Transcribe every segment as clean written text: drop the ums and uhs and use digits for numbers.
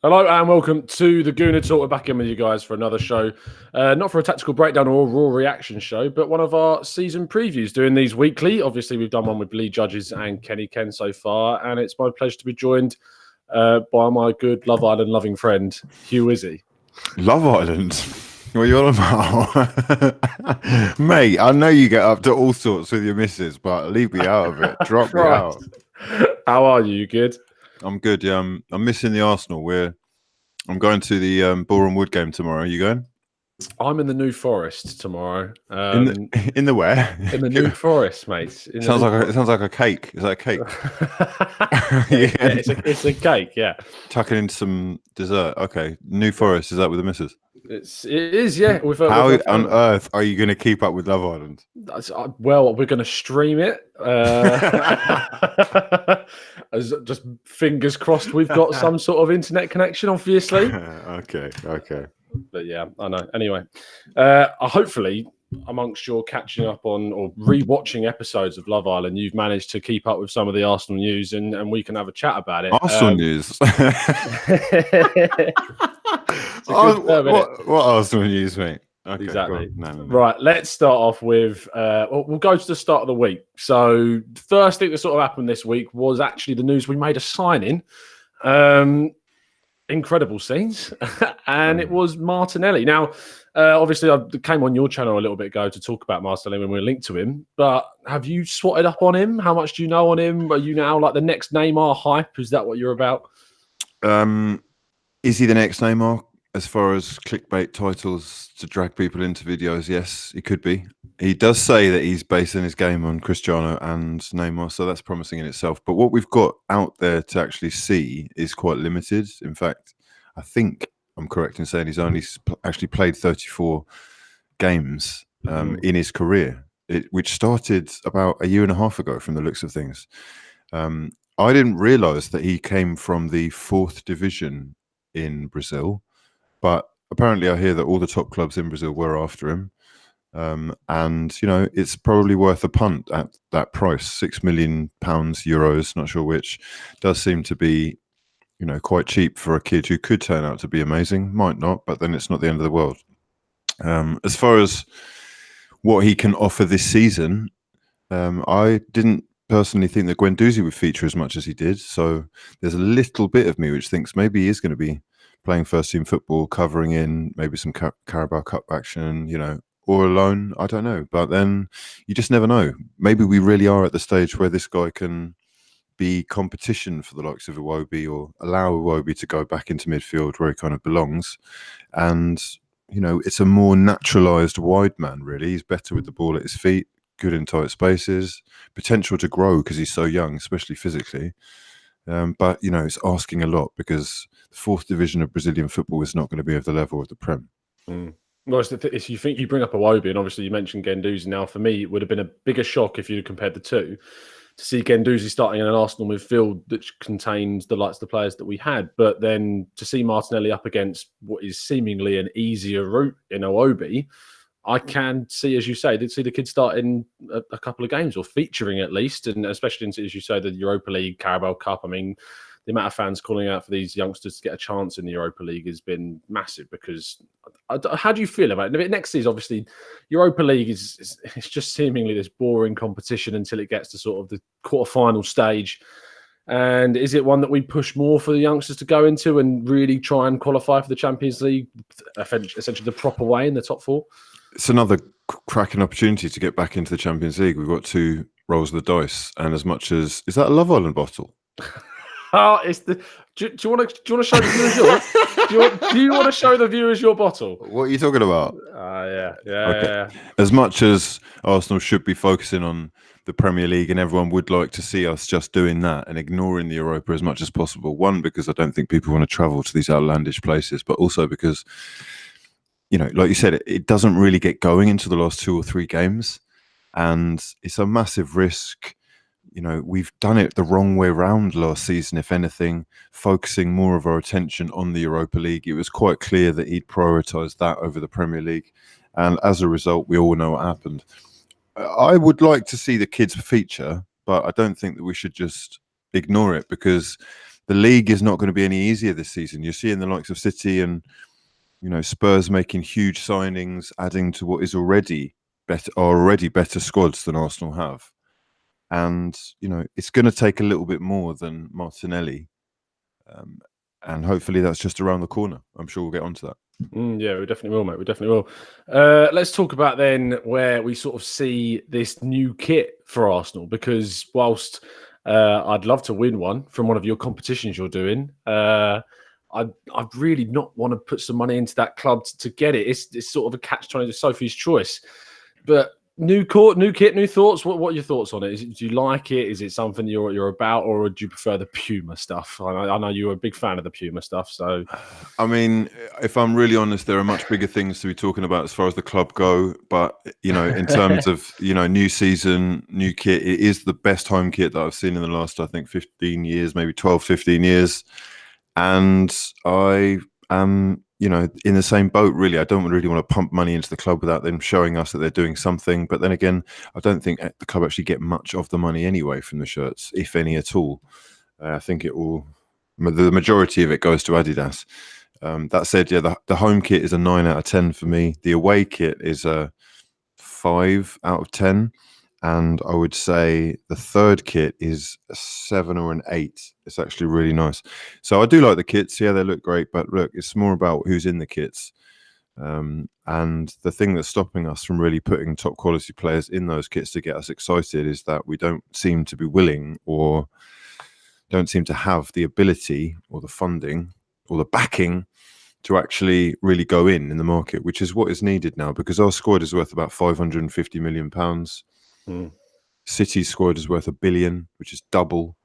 Hello and welcome to the Gooner Talk. We're back in with you guys for another show. Not for a tactical breakdown or a raw reaction show, but one of our season previews. Doing these weekly. Obviously, we've done one with Lee Judges and Kenny Ken so far, and it's my pleasure to be joined by my good Love Island loving friend, Hugh Wizzy. Love Island? What are you on about? Mate, I know you get up to all sorts with your missus, but leave me out of it. Drop me out. How are you? You good? I'm good, yeah. I'm missing the Arsenal. I'm going to the Boreham Wood game tomorrow. Are you going? I'm in the New Forest tomorrow. In the where? In the New Forest, mate. It sounds like a cake. Is that a cake? Yeah, it's a cake, yeah. Tucking in some dessert. Okay. New Forest, is that with the missus? It is, yeah. How on earth are you going to keep up with Love Island? Well, we're going to stream it. Just fingers crossed we've got some sort of internet connection, obviously. Okay. But yeah, I know. Anyway, hopefully, amongst your catching up on or rewatching episodes of Love Island, you've managed to keep up with some of the Arsenal news, and we can have a chat about it. Arsenal news. What Arsenal news, mate? Okay, exactly. No. Right, let's start off with we'll go to the start of the week. So the first thing that sort of happened this week was actually the news we made a signing. Incredible scenes. And it was Martinelli. Now, obviously, I came on your channel a little bit ago to talk about Martinelli when we were linked to him. But have you swatted up on him? How much do you know on him? Are you now like the next Neymar hype? Is that what you're about? Is he the next Neymar? As far as clickbait titles to drag people into videos, yes, he could be. He does say that he's basing his game on Cristiano and Neymar, so that's promising in itself. But what we've got out there to actually see is quite limited. In fact, I think I'm correct in saying he's only actually played 34 games in his career, which started about a year and a half ago from the looks of things. I didn't realise that he came from the 4th division in Brazil. But apparently I hear that all the top clubs in Brazil were after him. And, you know, it's probably worth a punt at that price, £6 million, euros, not sure which, does seem to be, you know, quite cheap for a kid who could turn out to be amazing. Might not, but then it's not the end of the world. As far as what he can offer this season, I didn't personally think that Guendouzi would feature as much as he did. So there's a little bit of me which thinks maybe he is going to be playing first team football, covering in maybe some Carabao Cup action, you know, or alone. I don't know. But then you just never know. Maybe we really are at the stage where this guy can be competition for the likes of Iwobi, or allow Iwobi to go back into midfield where he kind of belongs. And, you know, it's a more naturalised wide man, really. He's better with the ball at his feet, good in tight spaces, potential to grow because he's so young, especially physically. But, you know, it's asking a lot because the 4th division of Brazilian football is not going to be of the level of the Prem. Well, if you think you bring up Iwobi, and obviously you mentioned Guendouzi. Now, for me, it would have been a bigger shock if you compared the two, to see Guendouzi starting in an Arsenal midfield that contains the likes of the players that we had. But then to see Martinelli up against what is seemingly an easier route in Iwobi, I can see, as you say, did see the kid starting a couple of games or featuring at least, and especially into, as you say, the Europa League, Carabao Cup. I mean, the amount of fans calling out for these youngsters to get a chance in the Europa League has been massive. Because how do you feel about it? Next season, obviously, Europa League is just seemingly this boring competition until it gets to sort of the quarterfinal stage. And is it one that we push more for the youngsters to go into and really try and qualify for the Champions League, essentially the proper way in the top 4? It's another cracking opportunity to get back into the Champions League. We've got 2 rolls of the dice, and as much as is that a Love Island bottle? Oh, it's the. Do you want to show the viewers yours? Do you want to show the viewers your bottle? What are you talking about? Yeah. Okay. As much as Arsenal should be focusing on the Premier League, and everyone would like to see us just doing that and ignoring the Europa as much as possible. One, because I don't think people want to travel to these outlandish places, but also because, you know, like you said, it doesn't really get going into the last 2 or 3 games, and it's a massive risk. You know, we've done it the wrong way round last season, if anything, focusing more of our attention on the Europa League. It was quite clear that he'd prioritised that over the Premier League. And as a result, we all know what happened. I would like to see the kids feature, but I don't think that we should just ignore it, because the league is not going to be any easier this season. You're seeing the likes of City and Spurs making huge signings, adding to what is already better squads than Arsenal have. And it's going to take a little bit more than Martinelli, and hopefully that's just around the corner. I'm sure we'll get onto that. Yeah, we definitely will, mate. We definitely will. Let's talk about then where we sort of see this new kit for Arsenal, because whilst I'd love to win one from one of your competitions you're doing, I'd really not want to put some money into that club to get it. It's sort of a catch-22, Sophie's choice. But new kit, new thoughts. What are your thoughts on it? Do you like it? Is it something you're about, or do you prefer the Puma stuff? I know you're a big fan of the Puma stuff. So, I mean, if I'm really honest, there are much bigger things to be talking about as far as the club go. But in terms of new season, new kit, it is the best home kit that I've seen in the last, I think, 15 years, maybe 12, 15 years. And I am, in the same boat, really. I don't really want to pump money into the club without them showing us that they're doing something. But then again, I don't think the club actually get much of the money anyway from the shirts, if any at all. I think the majority of it goes to Adidas. That said, yeah, the home kit is a 9 out of 10 for me. The away kit is a 5 out of 10. And I would say the third kit is a 7 or an 8. It's actually really nice. So I do like the kits. Yeah, they look great. But look, it's more about who's in the kits. And the thing that's stopping us from really putting top quality players in those kits to get us excited is that we don't seem to be willing, or don't seem to have the ability or the funding or the backing to actually really go in the market, which is what is needed now, because our squad is worth about £550 million. City's squad is worth £1 billion, which is double.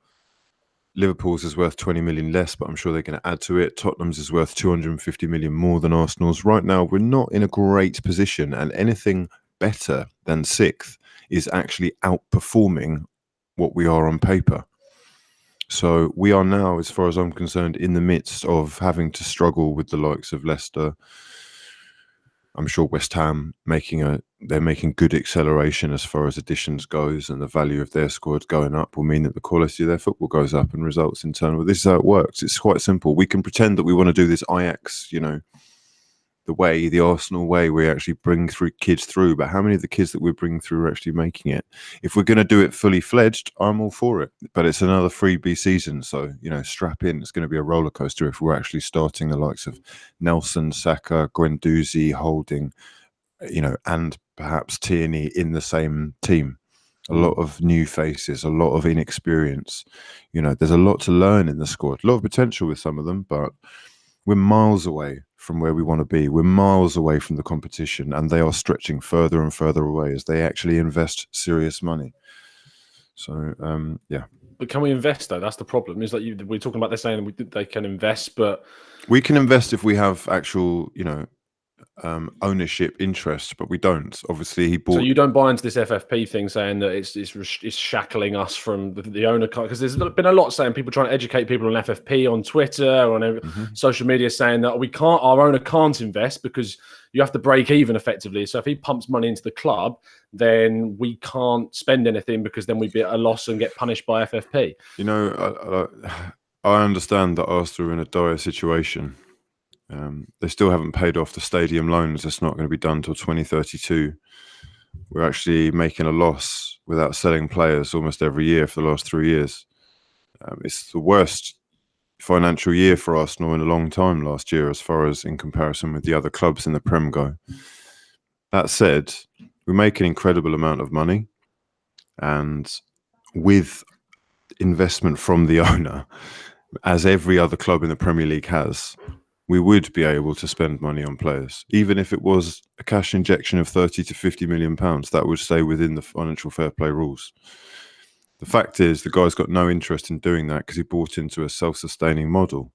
Liverpool's is worth 20 million less, but I'm sure they're going to add to it. Tottenham's is worth 250 million more than Arsenal's. Right now, we're not in a great position, and anything better than 6th is actually outperforming what we are on paper. So we are now, as far as I'm concerned, in the midst of having to struggle with the likes of Leicester. I'm sure West Ham they're making good acceleration as far as additions goes, and the value of their squad going up will mean that the quality of their football goes up and results in turn. Well, this is how it works. It's quite simple. We can pretend that we want to do this Ajax, the Arsenal way, we actually bring through kids through, but how many of the kids that we bring through are actually making it? If we're going to do it fully fledged, I'm all for it. But it's another freebie season, so strap in. It's going to be a roller coaster if we're actually starting the likes of Nelson, Saka, Guendouzi, Holding, and perhaps Tierney in the same team. A lot of new faces, a lot of inexperience. There's a lot to learn in the squad, a lot of potential with some of them, but we're miles away from where we want to be. We're miles away from the competition, and they are stretching further and further away as they actually invest serious money. So, yeah. But can we invest, though? That's the problem. Is that we're talking about, they're saying they can invest, but we can invest if we have actual, ownership interest, but we don't. Obviously, he bought. So you don't buy into this FFP thing, saying that it's shackling us from the owner, because there's been a lot saying, people trying to educate people on FFP on Twitter or on social media, saying that our owner can't invest because you have to break even effectively. So if he pumps money into the club, then we can't spend anything, because then we'd be at a loss and get punished by FFP. I understand that Arsenal are in a dire situation. They still haven't paid off the stadium loans. That's not going to be done till 2032. We're actually making a loss without selling players almost every year for the last 3 years. It's the worst financial year for Arsenal in a long time last year, as far as in comparison with the other clubs in the Prem go. That said, we make an incredible amount of money, and with investment from the owner, as every other club in the Premier League has, we would be able to spend money on players. Even if it was a cash injection of 30 to 50 million pounds, that would stay within the financial fair play rules. The fact is, the guy's got no interest in doing that because he bought into a self-sustaining model.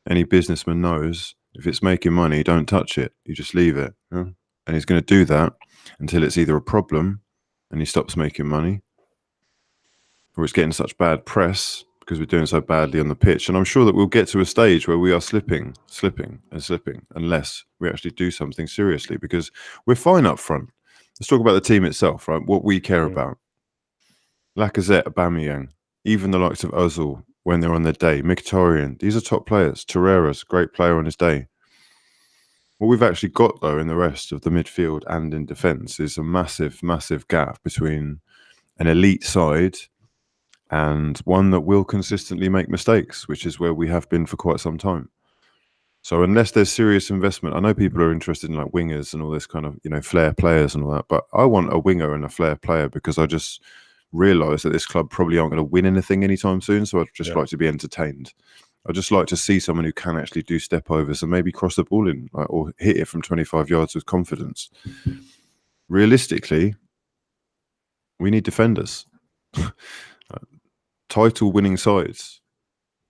Any businessman knows if it's making money, don't touch it. You just leave it. And he's going to do that until it's either a problem and he stops making money, or it's getting such bad press because we're doing so badly on the pitch. And I'm sure that we'll get to a stage where we are slipping unless we actually do something seriously, because we're fine up front. Let's talk about the team itself, right? What we care about. Lacazette, Aubameyang, even the likes of Ozil, when they're on their day. Mkhitaryan, these are top players. Torreira's great player on his day. What we've actually got, though, in the rest of the midfield and in defence is a massive, massive gap between an elite side and one that will consistently make mistakes, which is where we have been for quite some time. So unless there's serious investment, I know people are interested in like wingers and all this kind of, flair players and all that, but I want a winger and a flair player because I just realise that this club probably aren't going to win anything anytime soon. So I'd just like to be entertained. I'd just like to see someone who can actually do step overs and maybe cross the ball in or hit it from 25 yards with confidence. Realistically, we need defenders. Title winning sides,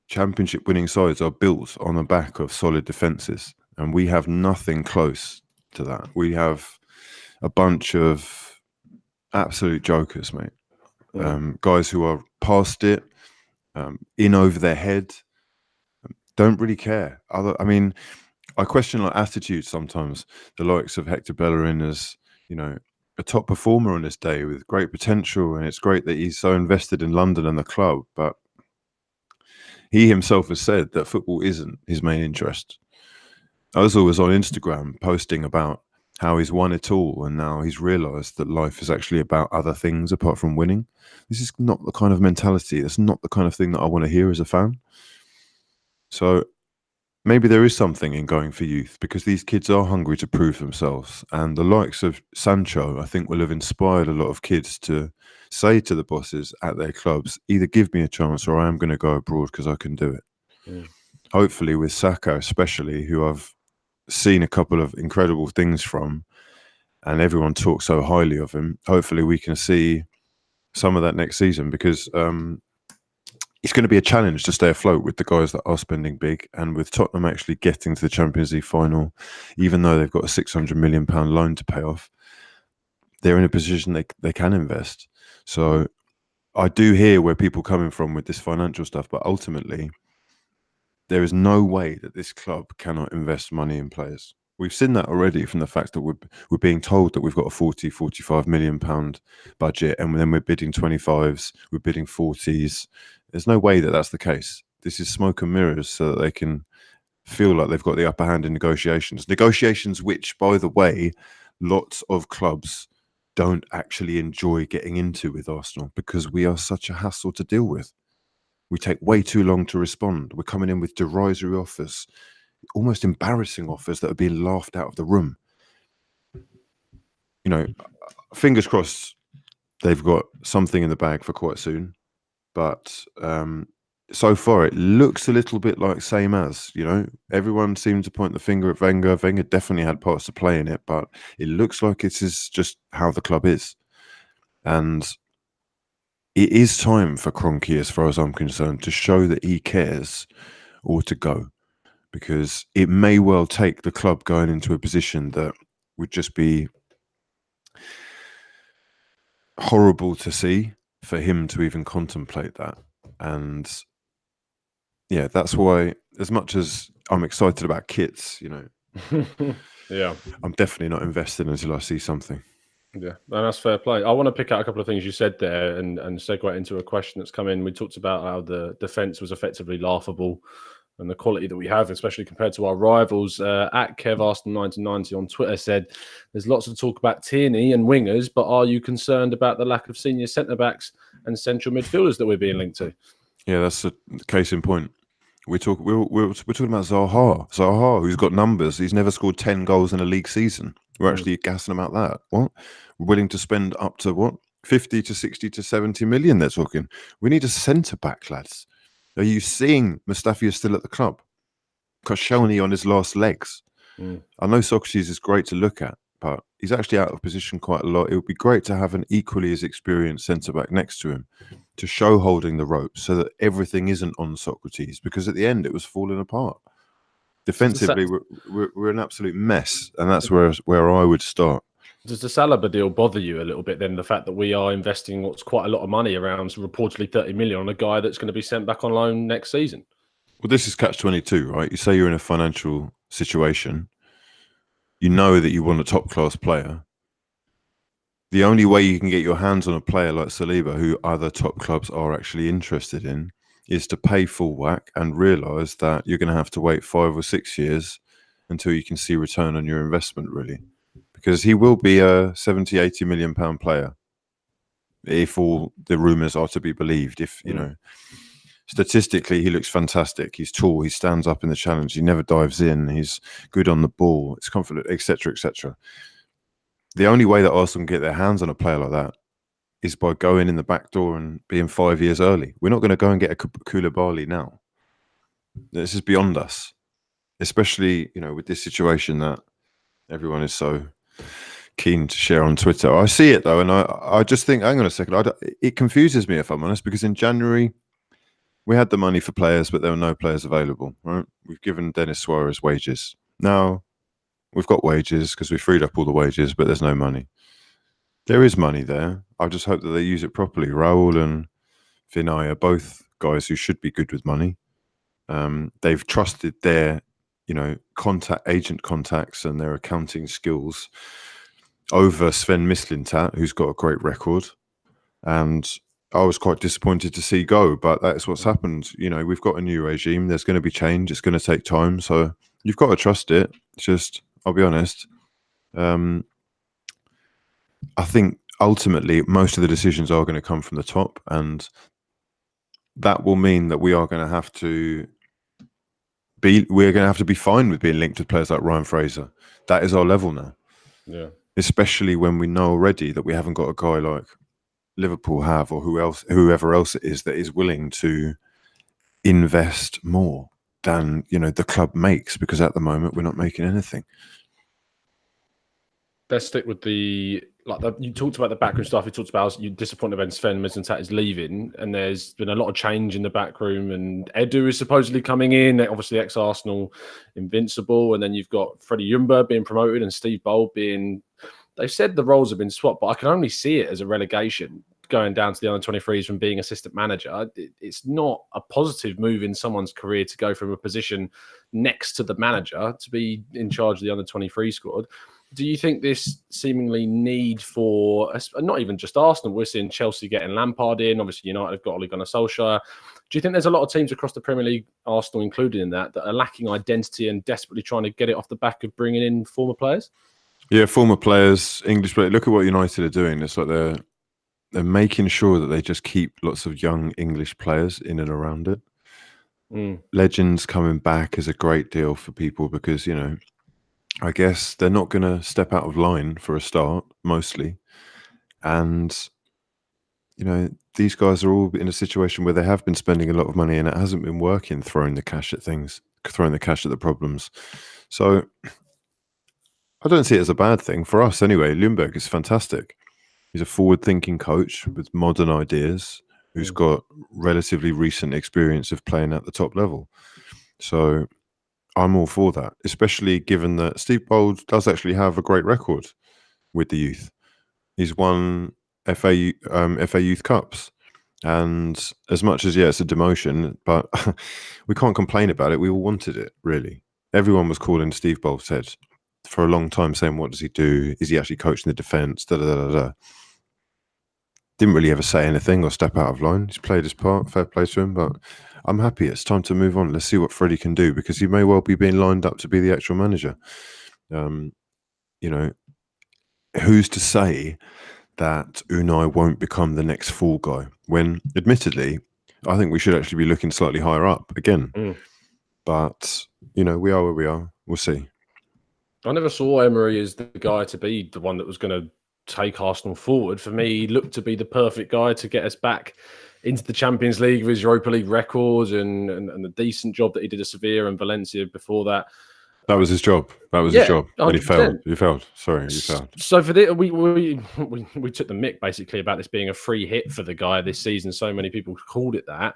championship winning sides are built on the back of solid defences, and we have nothing close to that. We have a bunch of absolute jokers, mate. Guys who are past it, in over their head, don't really care. I question like attitude sometimes. The likes of Hector Bellerin as, a top performer on this day with great potential, and it's great that he's so invested in London and the club, but he himself has said that football isn't his main interest. Ozil was on Instagram posting about how he's won it all, and now he's realised that life is actually about other things apart from winning. This is not the kind of mentality. That's not the kind of thing that I want to hear as a fan. So maybe there is something in going for youth because these kids are hungry to prove themselves. And the likes of Sancho, I think, will have inspired a lot of kids to say to the bosses at their clubs, either give me a chance or I am going to go abroad because I can do it. Hopefully with Saka especially, who I've seen a couple of incredible things from, and everyone talks so highly of him. Hopefully we can see some of that next season because it's going to be a challenge to stay afloat with the guys that are spending big, and with Tottenham actually getting to the Champions League final, even though they've got a £600 million loan to pay off, they're in a position they can invest. So I do hear where people are coming from with this financial stuff, but ultimately there is no way that this club cannot invest money in players. We've seen that already from the fact that we're being told that we've got a £45 million budget, and then we're bidding 25s, we're bidding 40s. There's no way that that's the case. This is smoke and mirrors so that they can feel like they've got the upper hand in negotiations. Negotiations which, by the way, lots of clubs don't actually enjoy getting into with Arsenal because we are such a hassle to deal with. We take way too long to respond. We're coming in with derisory offers, almost embarrassing offers that are being laughed out of the room. Fingers crossed they've got something in the bag for quite soon. But so far, it looks a little bit like same as, Everyone seemed to point the finger at Wenger. Wenger definitely had parts to play in it, but it looks like it is just how the club is. And it is time for Kroenke, as far as I'm concerned, to show that he cares or to go. Because it may well take the club going into a position that would just be horrible to see for him to even contemplate that. And yeah, that's why, as much as I'm excited about kits, yeah, I'm definitely not invested until I see something. Yeah, and that's fair play. I want to pick out a couple of things you said there and segue into a question that's come in. We talked about how the defence was effectively laughable and the quality that we have, especially compared to our rivals. At Kev Arsenal 1990 on Twitter said, there's lots of talk about Tierney and wingers, but are you concerned about the lack of senior centre-backs and central midfielders that we're being linked to? Yeah, that's a case in point. We're talking about Zaha. Zaha, who's got numbers. He's never scored 10 goals in a league season. We're actually gassing about that. What? We're willing to spend up to what? 50 to 60 to 70 million, they're talking. We need a centre-back, lads. Are you seeing Mustafi is still at the club? Koscielny on his last legs. I know Socrates is great to look at, but he's actually out of position quite a lot. It would be great to have an equally as experienced centre-back next to him to show holding the ropes so that everything isn't on Socrates, because at the end it was falling apart. Defensively, we're an absolute mess, and that's where I would start. Does the Saliba deal bother you a little bit then, the fact that we are investing what's quite a lot of money, around reportedly 30 million, on a guy that's going to be sent back on loan next season? Well, this is catch-22, right? You say you're in a financial situation. You know that you want a top-class player. The only way you can get your hands on a player like Saliba, who other top clubs are actually interested in, is to pay full whack and realise that you're going to have to wait 5 or 6 years until you can see return on your investment, really. Because he will be a 70, 80 million pound player if all the rumours are to be believed. If, you know, statistically, he looks fantastic. He's tall. He stands up in the challenge. He never dives in. He's good on the ball. It's confident, etc., etc. The only way that Arsenal can get their hands on a player like that is by going in the back door and being 5 years early. We're not going to go and get a Koulibaly now. This is beyond us, especially, you know, with this situation that everyone is so keen to share on Twitter. I see it though, and I just think, hang on a second, it confuses me, if I'm honest, because in January we had the money for players, but there were no players available. Right? We've given Denis Suarez wages. Now we've got wages because we freed up all the wages, but there's no money. There is money there. I just hope that they use it properly. Raul and Vinay are both guys who should be good with money. They've trusted their, you know, agent contacts and their accounting skills over Sven Mislintat, who's got a great record. And I was quite disappointed to see go, but that's what's happened. You know, we've got a new regime. There's going to be change. It's going to take time. So you've got to trust it. It's just, I'll be honest. I think ultimately most of the decisions are going to come from the top, and that will mean that we're going to have to be fine with being linked to players like Ryan Fraser. That is our level now. Yeah. Especially when we know already that we haven't got a guy like Liverpool have, or whoever else it is that is willing to invest more than, you know, the club makes, because at the moment we're not making anything. Let's stick with you talked about the backroom stuff. You talked about you're disappointed when Sven Mislintat is leaving, and there's been a lot of change in the backroom, and Edu is supposedly coming in, obviously ex-Arsenal invincible, and then you've got Freddie Ljungberg being promoted and Steve Bold being... They've said the roles have been swapped, but I can only see it as a relegation, going down to the under-23s from being assistant manager. It's not a positive move in someone's career to go from a position next to the manager to be in charge of the under-23 squad. Do you think this seemingly need for, not even just Arsenal, we're seeing Chelsea getting Lampard in, obviously United have got Ole Gunnar Solskjaer. Do you think there's a lot of teams across the Premier League, Arsenal included in that are lacking identity and desperately trying to get it off the back of bringing in former players? Yeah, former players, English players. Look at what United are doing. It's like they're making sure that they just keep lots of young English players in and around it. Legends coming back is a great deal for people because, you know, I guess they're not going to step out of line for a start, mostly. And, you know, these guys are all in a situation where they have been spending a lot of money and it hasn't been working, throwing the cash at the problems. So I don't see it as a bad thing for us anyway. Ljungberg is fantastic. He's a forward-thinking coach with modern ideas who's got relatively recent experience of playing at the top level. So I'm all for that, especially given that Steve Bold does actually have a great record with the youth. He's won FA Youth Cups. And as much as, yeah, it's a demotion, but we can't complain about it. We all wanted it, really. Everyone was calling Steve Bold's head for a long time saying, what does he do? Is he actually coaching the defence? Didn't really ever say anything or step out of line. He's played his part, fair play to him, but I'm happy. It's time to move on. Let's see what Freddie can do, because he may well be being lined up to be the actual manager. You know, who's to say that Unai won't become the next fall guy when, admittedly, I think we should actually be looking slightly higher up again. But, you know, we are where we are. We'll see. I never saw Emery as the guy to be the one that was going to take Arsenal forward. For me, he looked to be the perfect guy to get us back into the Champions League with his Europa League records and the decent job that he did at Sevilla and Valencia before that. That was his job. His job. And he failed. He failed. Sorry, he failed. So for this, we took the mick basically about this being a free hit for the guy this season. So many people called it that.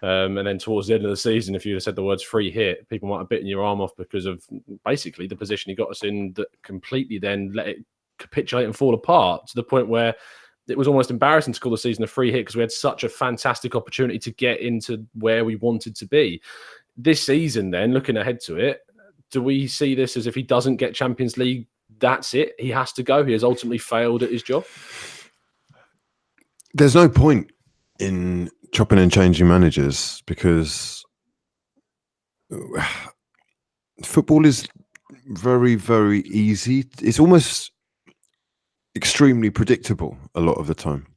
And then towards the end of the season, if you'd have said the words free hit, people might have bitten your arm off because of basically the position he got us in that completely then let it capitulate and fall apart to the point where it was almost embarrassing to call the season a free hit because we had such a fantastic opportunity to get into where we wanted to be. This season then, looking ahead to it, do we see this as if he doesn't get Champions League, that's it? He has to go. He has ultimately failed at his job. There's no point in chopping and changing managers, because football is very, very easy. It's almost extremely predictable a lot of the time.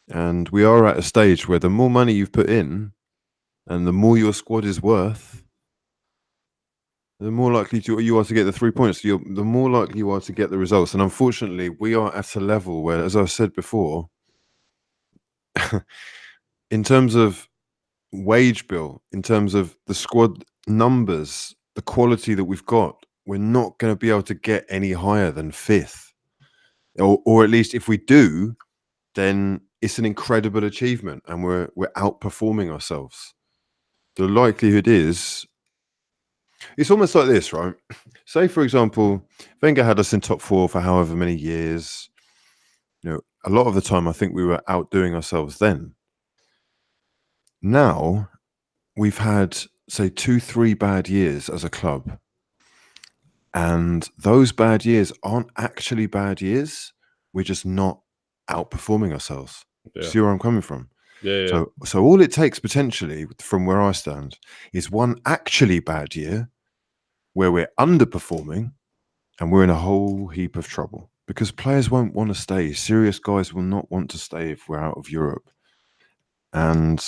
And we are at a stage where the more money you've put in and the more your squad is worth, the more likely you are to get the 3 points. The more likely you are to get the results. And unfortunately, we are at a level where, as I said before, in terms of wage bill, in terms of the squad numbers, the quality that we've got, we're not going to be able to get any higher than 5th. Or at least if we do, then it's an incredible achievement and we're outperforming ourselves. The likelihood is, it's almost like this, right? Say, for example, Wenger had us in top 4 for however many years. You know, a lot of the time I think we were outdoing ourselves then. Now, we've had, say, 2-3 bad years as a club. And those bad years aren't actually bad years. We're just not outperforming ourselves. Yeah. See where I'm coming from? Yeah. So all it takes potentially, from where I stand, is one actually bad year where we're underperforming and we're in a whole heap of trouble, because players won't want to stay. Serious guys will not want to stay if we're out of Europe. And,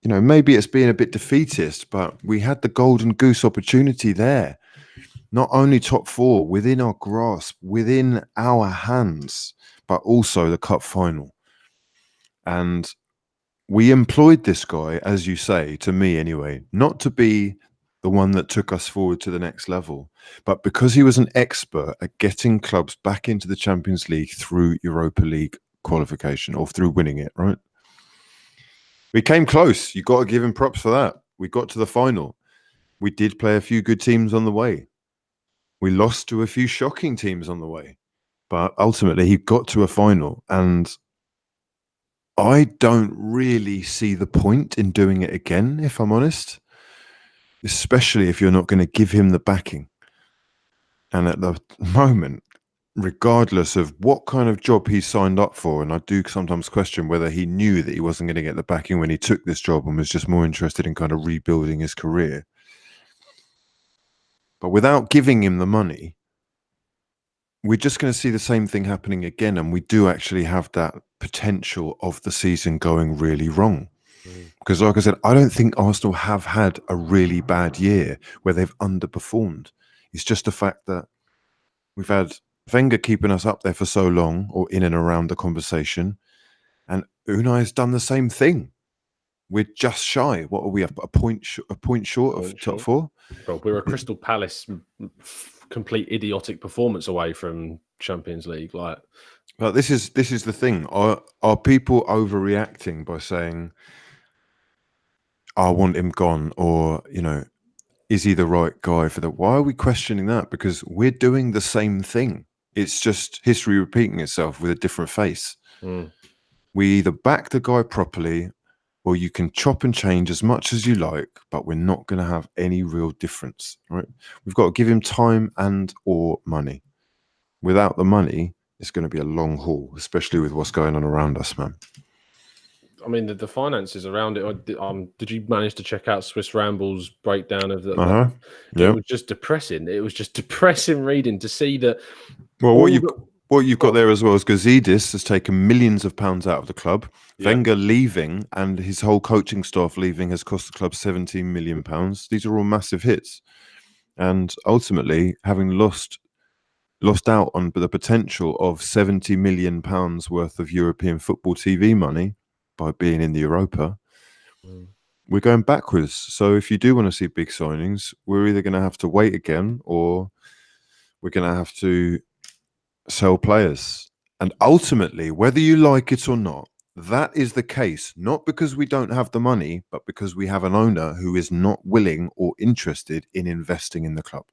you know, maybe it's being a bit defeatist, but we had the golden goose opportunity there. Not only top 4 within our grasp, within our hands, but also the cup final. And we employed this guy, as you say, to me anyway, not to be the one that took us forward to the next level, but because he was an expert at getting clubs back into the Champions League through Europa League qualification, or through winning it, right? We came close. You got to give him props for that. We got to the final. We did play a few good teams on the way. We lost to a few shocking teams on the way, but ultimately he got to a final, and I don't really see the point in doing it again, if I'm honest, especially if you're not going to give him the backing. And at the moment, regardless of what kind of job he signed up for, and I do sometimes question whether he knew that he wasn't going to get the backing when he took this job and was just more interested in kind of rebuilding his career. But without giving him the money, we're just going to see the same thing happening again. And we do actually have that potential of the season going really wrong. Because like I said, I don't think Arsenal have had a really bad year where they've underperformed. It's just the fact that we've had Wenger keeping us up there for so long, or in and around the conversation. And Unai has done the same thing. We're just shy. What are we, a point short of top 4? Well, we're a Crystal Palace complete idiotic performance away from Champions League. Like, but this is the thing. Are people overreacting by saying, I want him gone, or, you know, is he the right guy for that? Why are we questioning that? Because we're doing the same thing. It's just history repeating itself with a different face. We either back the guy properly, or you can chop and change as much as you like, but we're not going to have any real difference, right? We've got to give him time and or money. Without the money, it's going to be a long haul, especially with what's going on around us, man. I mean, the finances around it. Did you manage to check out Swiss Ramble's breakdown of that? Yeah. It was just depressing. It was just depressing reading to see that. Well, what you've got there as well is Gazidis has taken millions of pounds out of the club. Yeah. Wenger leaving and his whole coaching staff leaving has cost the club 17 million pounds. These are all massive hits, and ultimately having lost out on the potential of 70 million pounds worth of European football TV money by being in the Europa, we're going backwards. So if you do want to see big signings, we're either going to have to wait again, or we're going to have to sell players. And ultimately, whether you like it or not, that is the case, not because we don't have the money, but because we have an owner who is not willing or interested in investing in the club.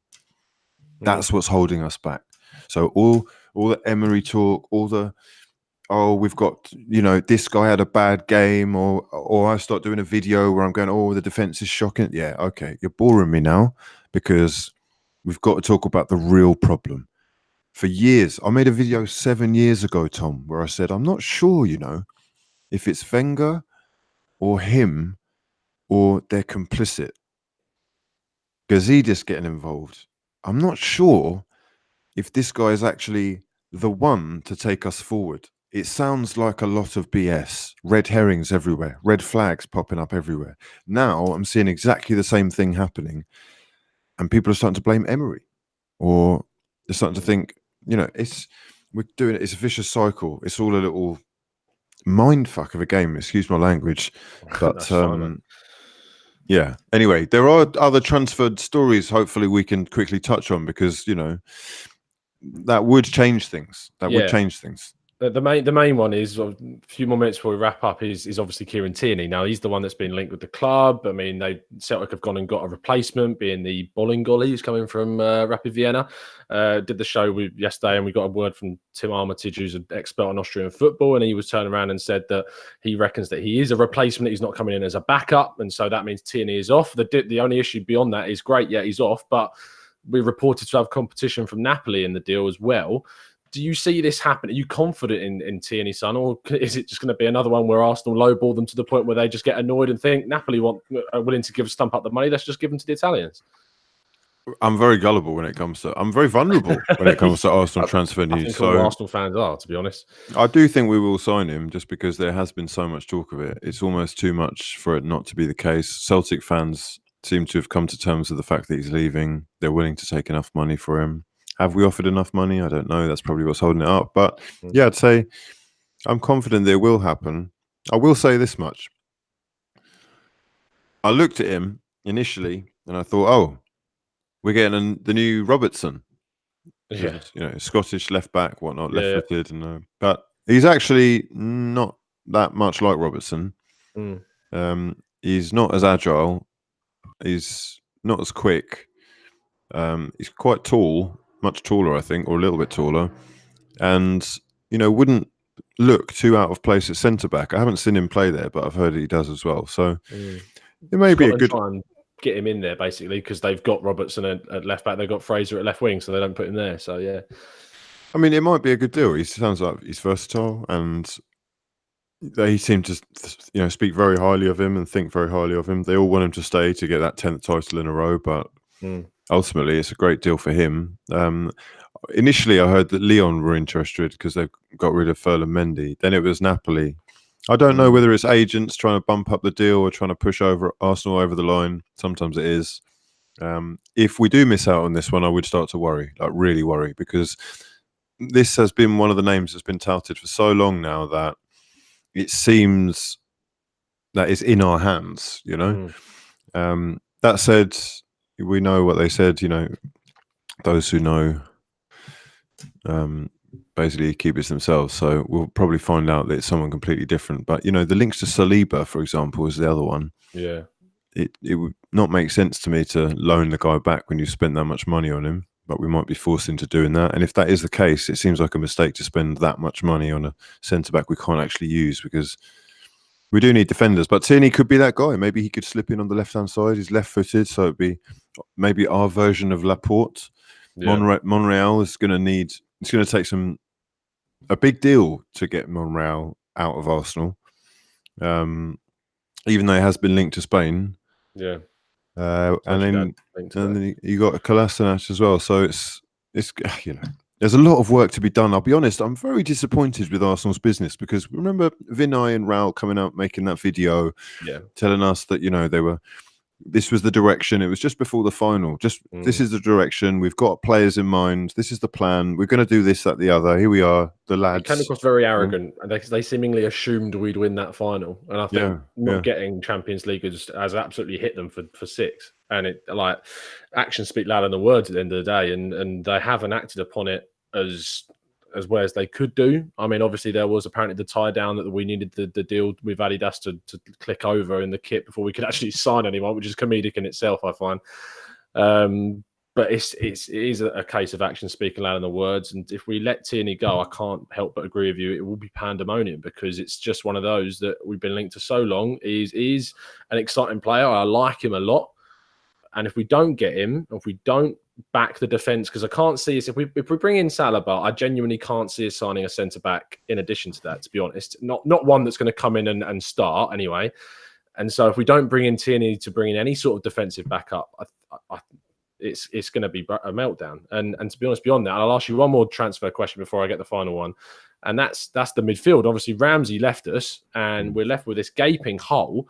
That's what's holding us back. So all the Emery talk, all the, oh, we've got, you know, this guy had a bad game, or I start doing a video where I'm going, oh, the defense is shocking. Yeah, okay, you're boring me now, because we've got to talk about the real problem. For years, I made a video 7 years ago, Tom, where I said, I'm not sure, you know, if it's Wenger or him or they're complicit. Gazidis getting involved. I'm not sure if this guy is actually the one to take us forward. It sounds like a lot of BS. Red herrings everywhere. Red flags popping up everywhere. Now I'm seeing exactly the same thing happening. And people are starting to blame Emery. Or they're starting to think, it's a vicious cycle. It's all a little mind fuck of a game, excuse my language. But That's fine, mate. yeah. Anyway, there are other transferred stories hopefully we can quickly touch on because, that would change things. Would change things. The main one is a few more minutes before we wrap up is obviously Kieran Tierney. Now he's the one that's been linked with the club. I mean, Celtic have gone and got a replacement, being the Bolingoli who's coming from Rapid Vienna. Did the show yesterday, and we got a word from Tim Armitage, who's an expert on Austrian football, and he was turning around and said that he reckons that he is a replacement. He's not coming in as a backup, and so that means Tierney is off. The only issue beyond that is great, yeah, he's off, but we're reported to have competition from Napoli in the deal as well. Do you see this happen? Are you confident in Tierney, son, or is it just going to be another one where Arsenal lowball them to the point where they just get annoyed and think Napoli are willing to stump up the money? Let's just give them to the Italians. I'm very gullible when it comes to. I'm very vulnerable when it comes to Arsenal transfer news. I think all Arsenal fans are, to be honest. I do think we will sign him just because there has been so much talk of it. It's almost too much for it not to be the case. Celtic fans seem to have come to terms with the fact that he's leaving. They're willing to take enough money for him. Have we offered enough money? I don't know. That's probably what's holding it up. But yeah, I'd say I'm confident that it will happen. I will say this much. I looked at him initially and I thought, oh, we're getting the new Robertson. Yeah. Scottish left back, whatnot, left footed. But he's actually not that much like Robertson. He's not as agile. He's not as quick. He's quite tall. Much taller, I think, or a little bit taller, and wouldn't look too out of place at centre back. I haven't seen him play there, but I've heard he does as well. So it may be a good. Try and get him in there basically because they've got Robertson at left back, they've got Fraser at left wing, so they don't put him there. So yeah, I mean, it might be a good deal. He sounds like he's versatile, and they seem to speak very highly of him and think very highly of him. They all want him to stay to get that 10th title in a row, but. Ultimately, it's a great deal for him. Initially, I heard that Lyon were interested because they got rid of Ferland Mendy. Then it was Napoli. I don't know whether it's agents trying to bump up the deal or trying to push Arsenal over the line. Sometimes it is. If we do miss out on this one, I would start to worry, like really worry, because this has been one of the names that's been touted for so long now that it seems that it's in our hands, That said, we know what they said, those who know basically keep it to themselves. So we'll probably find out that it's someone completely different. But, the links to Saliba, for example, is the other one. Yeah. It would not make sense to me to loan the guy back when you spent that much money on him, but we might be forced into doing that. And if that is the case, it seems like a mistake to spend that much money on a centre-back we can't actually use because we do need defenders. But Tierney could be that guy. Maybe he could slip in on the left-hand side. He's left-footed, so it'd be maybe our version of Laporte. Yeah. Monreal is going to need. It's going to take a big deal to get Monreal out of Arsenal. Even though it has been linked to Spain. Yeah. And then you got Kolasinac as well. So it's there's a lot of work to be done. I'll be honest, I'm very disappointed with Arsenal's business because remember Vinay and Raul coming out making that video, telling us that this was the direction. It was just before the final. This is the direction. We've got players in mind. This is the plan. We're going to do this, that, the other. Here we are, the lads. It came across very arrogant, and they seemingly assumed we'd win that final. And I think not getting Champions League has absolutely hit them for 6. And it actions speak louder than the words at the end of the day. And they haven't acted upon it as well as they could do. I mean, obviously there was apparently the tie down that we needed the deal with Adidas to click over in the kit before we could actually sign anyone, which is comedic in itself, I find. But it is a case of action speaking louder than the words. And if we let Tierney go, I can't help but agree with you. It will be pandemonium because it's just one of those that we've been linked to so long. He's an exciting player. I like him a lot. And if we don't get him, if we don't back the defence, because I can't see us if we bring in Saliba, I genuinely can't see us signing a centre back in addition to that. To be honest, not one that's going to come in and start anyway. And so if we don't bring in Tierney to bring in any sort of defensive backup, it's going to be a meltdown. And to be honest, beyond that, I'll ask you one more transfer question before I get the final one. And that's the midfield. Obviously, Ramsey left us, and we're left with this gaping hole.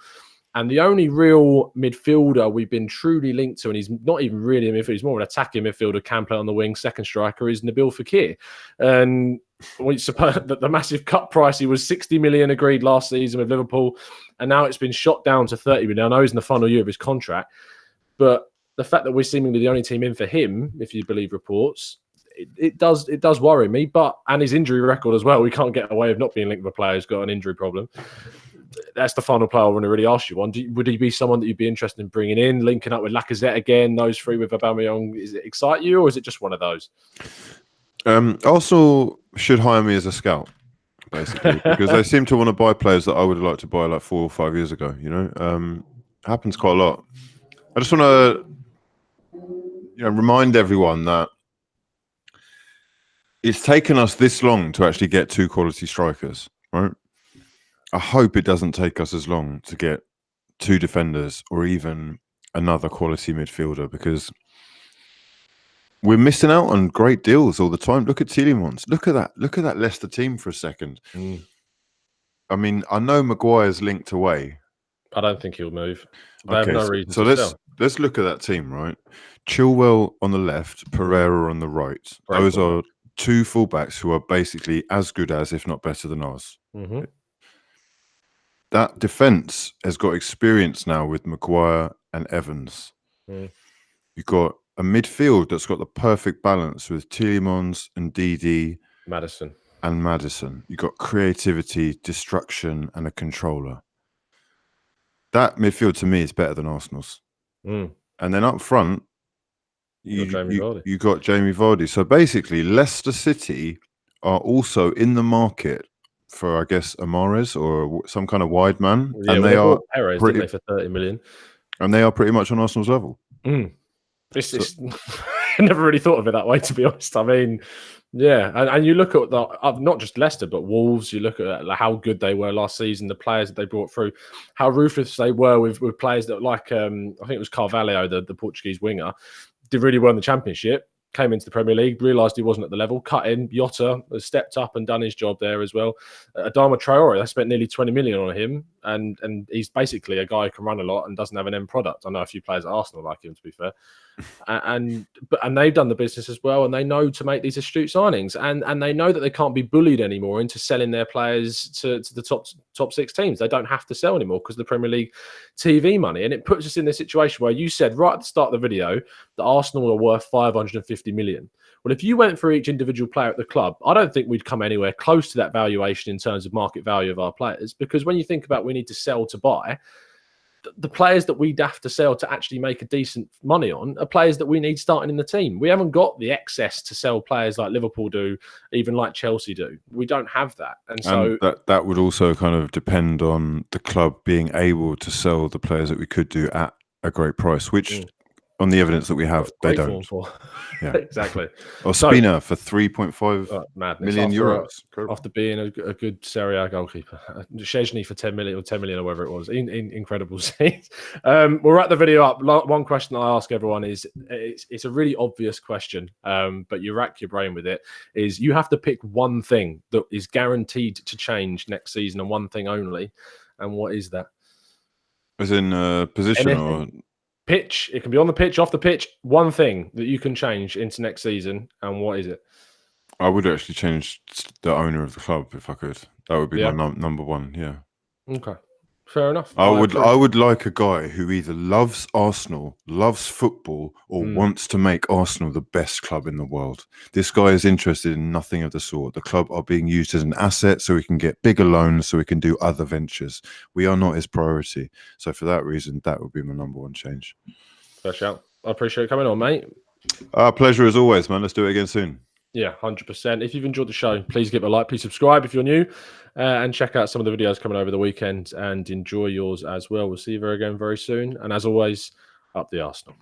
And the only real midfielder we've been truly linked to, and he's not even really a midfielder, he's more of an attacking midfielder, can play on the wing, second striker, is Nabil Fekir. And we suppose that the massive cut price, he was 60 million agreed last season with Liverpool, and now it's been shot down to 30 million. I know he's in the final year of his contract, but the fact that we're seemingly the only team in for him, if you believe reports, it does worry me. And his injury record as well, we can't get away with not being linked with a player who's got an injury problem. That's the final player I want to really ask you on. Would he be someone that you'd be interested in bringing in, linking up with Lacazette again, those three with Aubameyang? Is it excite you, or is it just one of those? Arsenal should hire me as a scout, basically, because they seem to want to buy players that I would have liked to buy like 4 or 5 years ago. Happens quite a lot. I just want to remind everyone that it's taken us this long to actually get 2 quality strikers, right? I hope it doesn't take us as long to get 2 defenders or even another quality midfielder, because we're missing out on great deals all the time. Look at Tielemans. Look at that Leicester team for a second. I mean, I know Maguire's linked away. I don't think he'll move. They have no reason so to sell. Let's look at that team, right? Chilwell on the left, Pereira on the right. Those are 2 fullbacks who are basically as good as, if not better than us. Mm-hmm. That defence has got experience now with Maguire and Evans. You've got a midfield that's got the perfect balance with Tielemans and Didi, Maddison. You've got creativity, destruction, and a controller. That midfield to me is better than Arsenal's. And then up front, you got Jamie Vardy. So basically, Leicester City are also in the market for, I guess, Amares or some kind of wide man. Yeah, and they are Perez, didn't they, for 30 million. And they are pretty much on Arsenal's level. I never really thought of it that way, to be honest. I mean, yeah. And you look at not just Leicester, but Wolves, you look at how good they were last season, the players that they brought through, how ruthless they were with players that, like, I think it was Carvalho, the Portuguese winger, did really well in the Championship. Came into the Premier League, realised he wasn't at the level, cut in. Jota has stepped up and done his job there as well. Adama Traore, they spent nearly 20 million on him, and he's basically a guy who can run a lot and doesn't have an end product. I know a few players at Arsenal like him, to be fair. And they've done the business as well, and they know to make these astute signings, and they know that they can't be bullied anymore into selling their players to the top 6 teams. They don't have to sell anymore because of the Premier League TV money. And it puts us in this situation where you said right at the start of the video that Arsenal are worth 550 million. Well, if you went for each individual player at the club, I don't think we'd come anywhere close to that valuation in terms of market value of our players, because when you think about we need to sell to buy, the players that we'd have to sell to actually make a decent money on are players that we need starting in the team. We haven't got the excess to sell players like Liverpool do, even like Chelsea do. We don't have that. And so that would also kind of depend on the club being able to sell the players that we could do at a great price, which on the evidence that we have, they don't. Yeah, exactly. Or Spina for 3.5 million euros. After being a good Serie A goalkeeper. Szczesny for 10 million or whatever it was. Incredible scenes. We'll wrap the video up. One question I ask everyone is, it's a really obvious question, but you rack your brain with it, is you have to pick one thing that is guaranteed to change next season, and one thing only. And what is that? As in position or... Pitch. It can be on the pitch, off the pitch. One thing that you can change into next season, and what is it? I would actually change the owner of the club if I could. That would be my number one. Yeah. Okay. Fair enough. I would like a guy who either loves Arsenal, loves football, or wants to make Arsenal the best club in the world. This guy is interested in nothing of the sort. The club are being used as an asset so we can get bigger loans, so we can do other ventures. We are not his priority. So for that reason, that would be my number one change. Fair shout. I appreciate you coming on, mate. Pleasure as always, man. Let's do it again soon. Yeah, 100%. If you've enjoyed the show, please give it a like. Please subscribe if you're new, and check out some of the videos coming over the weekend, and enjoy yours as well. We'll see you again very soon. And as always, up the Arsenal.